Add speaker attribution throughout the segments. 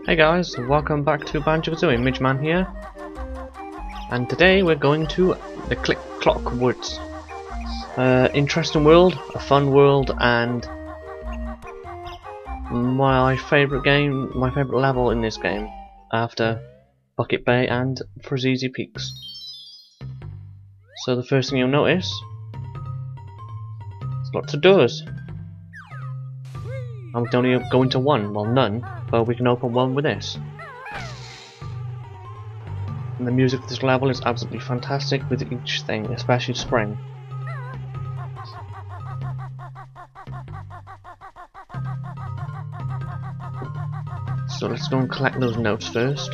Speaker 1: Hey guys, welcome back to Banjo Kazooie. Midgeman here, and today we're going to the Click Clock Woods. Interesting world, a fun world, and my favourite level in this game, after Bucket Bay and Freezy Peaks. So the first thing you'll notice, there's lots of doors. And we can only go into one, well none, but we can open one with this. And the music of this level is absolutely fantastic with each thing, especially Spring. So let's go and collect those notes first.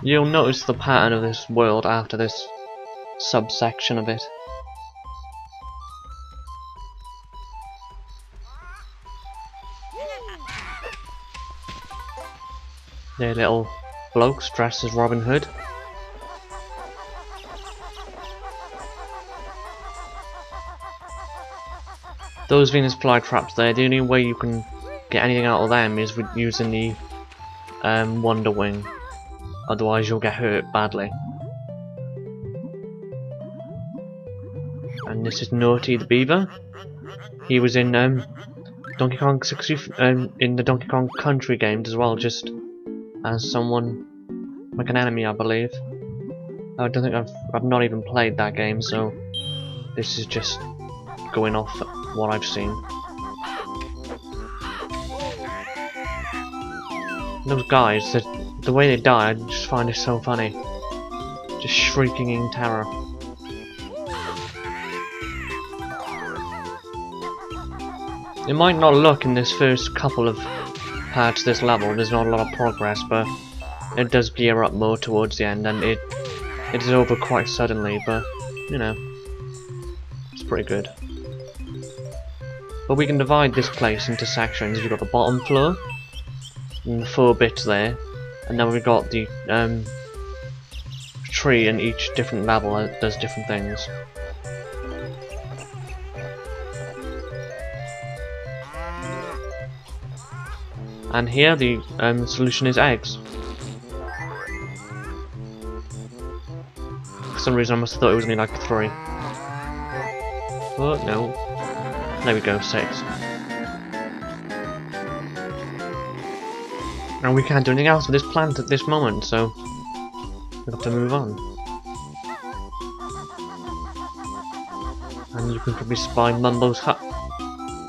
Speaker 1: You'll notice the pattern of this world after this subsection of it. They're little blokes dressed as Robin Hood. Those Venus flytraps there, the only way you can get anything out of them is with using the Wonder Wing. Otherwise you'll get hurt badly. And this is Naughty the Beaver. He was in Donkey Kong 60, in the Donkey Kong Country games as well, just as someone like an enemy, I believe. I don't think I've not even played that game, so this is just going off what I've seen. Those guys, the way they die, I just find it so funny. Just shrieking in terror. It might not look in this first couple of parts of this level, there's not a lot of progress, but it does gear up more towards the end, and it is over quite suddenly, but you know, it's pretty good. But we can divide this place into sections. We've got the bottom floor and the 4 bits there, and then we've got the tree in each different level that does different things. And here the solution is eggs. For some reason I must have thought it was only like 3. But no. There we go, 6. And we can't do anything else with this plant at this moment, so we have to move on. And you can probably spy Mumbo's hut,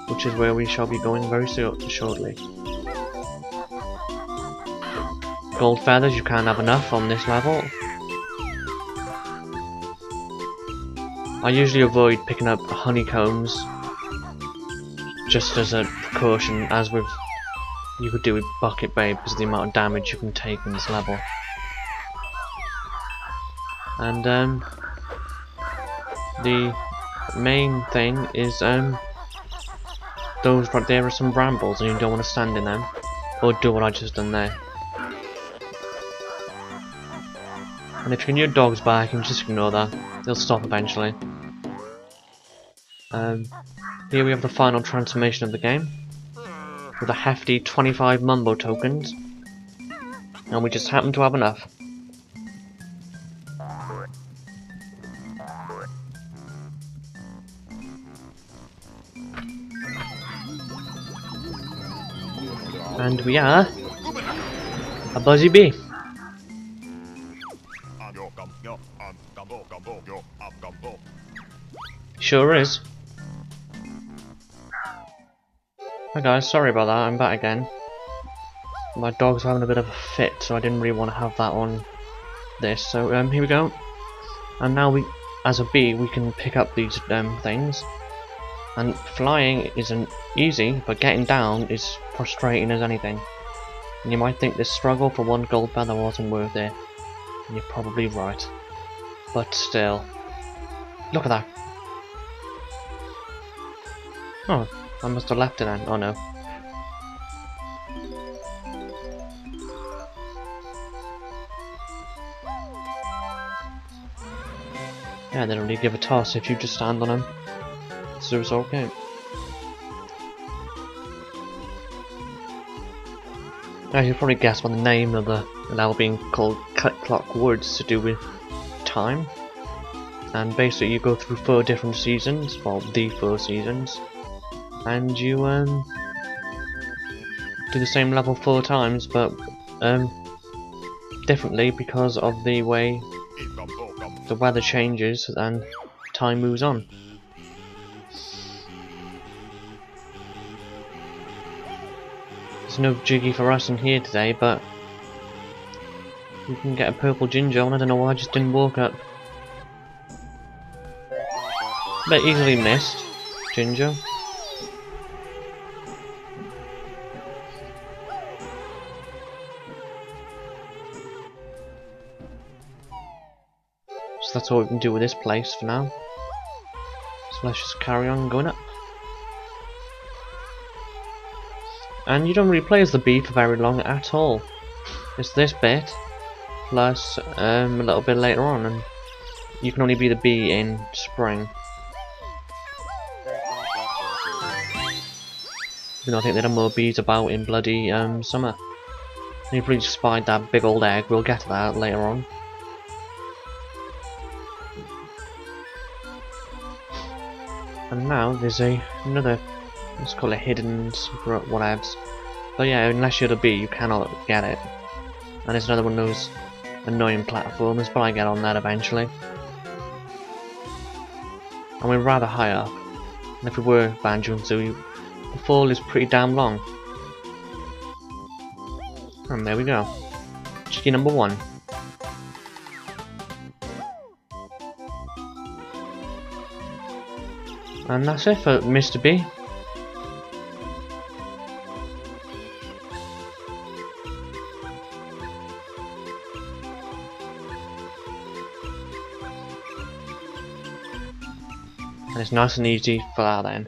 Speaker 1: which is where we shall be going very shortly. Gold feathers, you can't have enough on this level. I usually avoid picking up honeycombs just as a precaution, as with you could do with Bucket Bay, because of the amount of damage you can take in this level. And the main thing is those right there are some brambles, and you don't want to stand in them or do what I just done there. And if you can hear dogs back, you can just ignore that. They'll stop eventually. Here we have the final transformation of the game, with a hefty 25 Mumbo tokens, and we just happen to have enough. And we are a Buzzy Bee. Sure is. Hi guys, sorry about that, I'm back again. My dog's having a bit of a fit, so I didn't really want to have that on this, so here we go. And now we, as a bee, we can pick up these things. And flying isn't easy, but getting down is frustrating as anything. And you might think this struggle for 1 gold feather wasn't worth it. And you're probably right. But still. Look at that. Oh, I must have left it then. Oh no. Yeah, they don't really give a toss if you just stand on them. It's the result game. As you probably guessed by the name of the level being called Click Clock Woods, to do with time. And basically you go through 4 different seasons, well the 4 seasons, and you do the same level 4 times, but differently because of the way the weather changes and time moves on. There's no Jiggy for us in here today, but we can get a purple ginger, and I don't know why I just didn't walk up. But easily missed, ginger. So that's all we can do with this place for now. So let's just carry on going up. And you don't really play as the bee for very long at all. It's this bit, plus a little bit later on, and you can only be the bee in spring. Even though I think there are more bees about in bloody summer. And you probably just spied that big old egg, we'll get to that later on. And now there's another, let's call it hidden secret whatevs. But yeah, unless you're the bee you cannot get it. And it's another one of those annoying platformers, but I get on that eventually. And we're rather high up. And if we were Banjo and Kazooie, the fall is pretty damn long. And there we go. Chicky number 1. And that's it for Mr. B. And it's nice and easy for that then.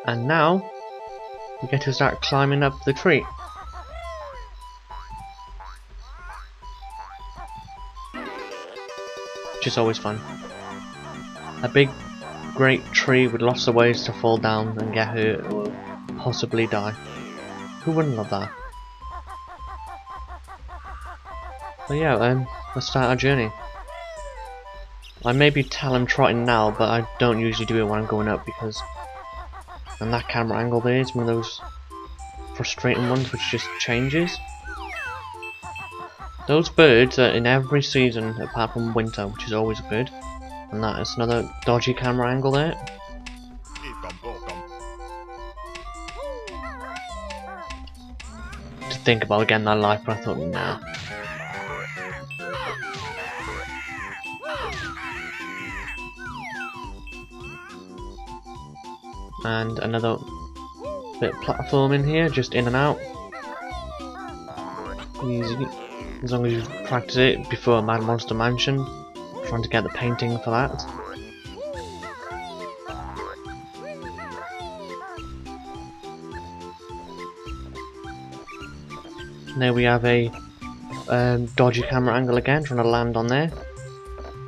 Speaker 1: And now we get to start climbing up the tree. Which is always fun. A big great tree with lots of ways to fall down and get hurt or possibly die. Who wouldn't love that? But yeah, let's start our journey. I may be talent trotting now, but I don't usually do it when I'm going up because and that camera angle there is one of those frustrating ones which just changes. Those birds are in every season apart from winter, which is always good. And that is another dodgy camera angle there. To think about getting that life, but I thought, nah. And another bit of platform in here, just in and out. Easy. As long as you practice it before Mad Monster Mansion. Trying to get the painting for that. And there we have a dodgy camera angle again, trying to land on there.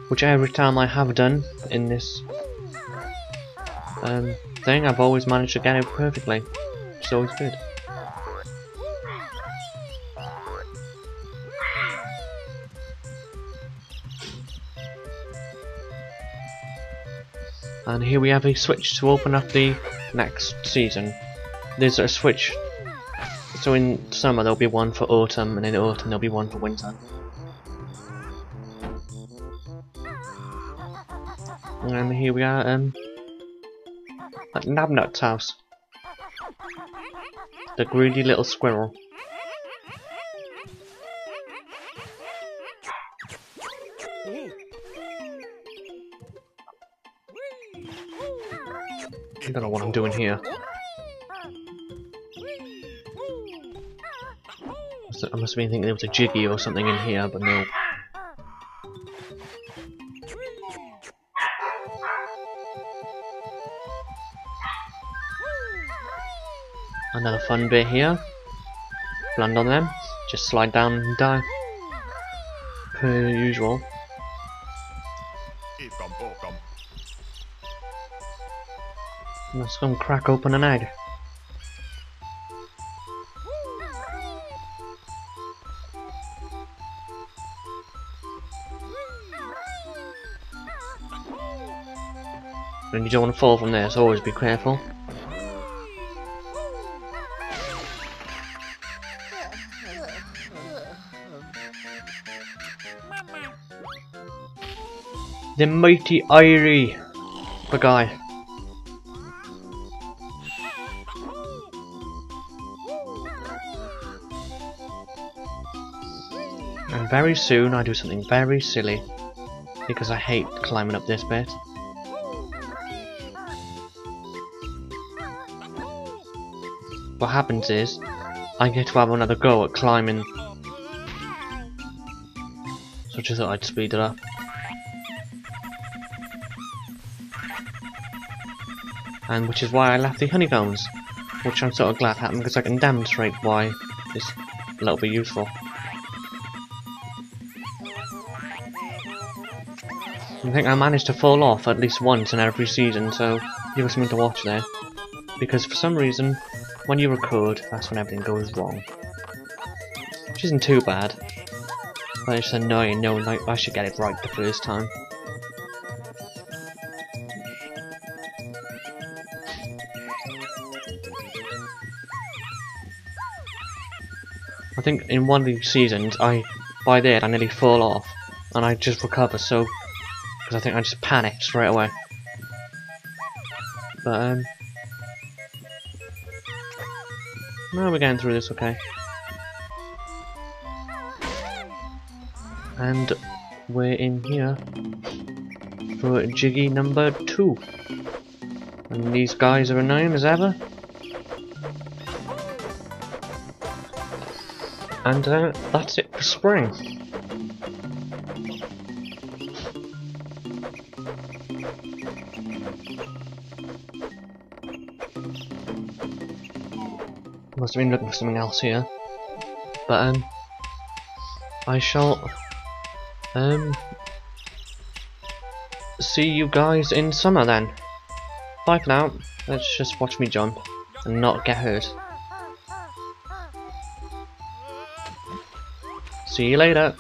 Speaker 1: Which every time I have done in this thing, I've always managed to get it perfectly. It's always good. And here we have a switch to open up the next season. There's a switch, so in summer there'll be one for autumn, and in autumn there'll be one for winter. And here we are at Nabnut's house. The greedy little squirrel. I don't know what I'm doing here. I must have been thinking there was a Jiggy or something in here, but no. Another fun bit here. land on them, just slide down and die. Per usual. Let's go and crack open an egg. And you don't want to fall from there, so always be careful. The mighty Irie, the guy. And very soon I do something very silly, because I hate climbing up this bit. What happens is, I get to have another go at climbing. So I just thought I'd speed it up. And which is why I left the honeycombs, which I'm sort of glad happened because I can demonstrate why it's a little bit useful. I think I managed to fall off at least once in every season, so you got something to watch there. Because for some reason, when you record, that's when everything goes wrong. Which isn't too bad, but it's annoying knowing like I should get it right the first time. I think in one of these seasons, by then I nearly fall off, and I just recover, so because I think I just panicked straight away. But no, we're getting through this okay. And we're in here for Jiggy number 2. And these guys are annoying as ever. And that's it for spring. Must have been looking for something else here. But I shall see you guys in summer then. Bye for now. Let's just watch me jump and not get hurt. See you later.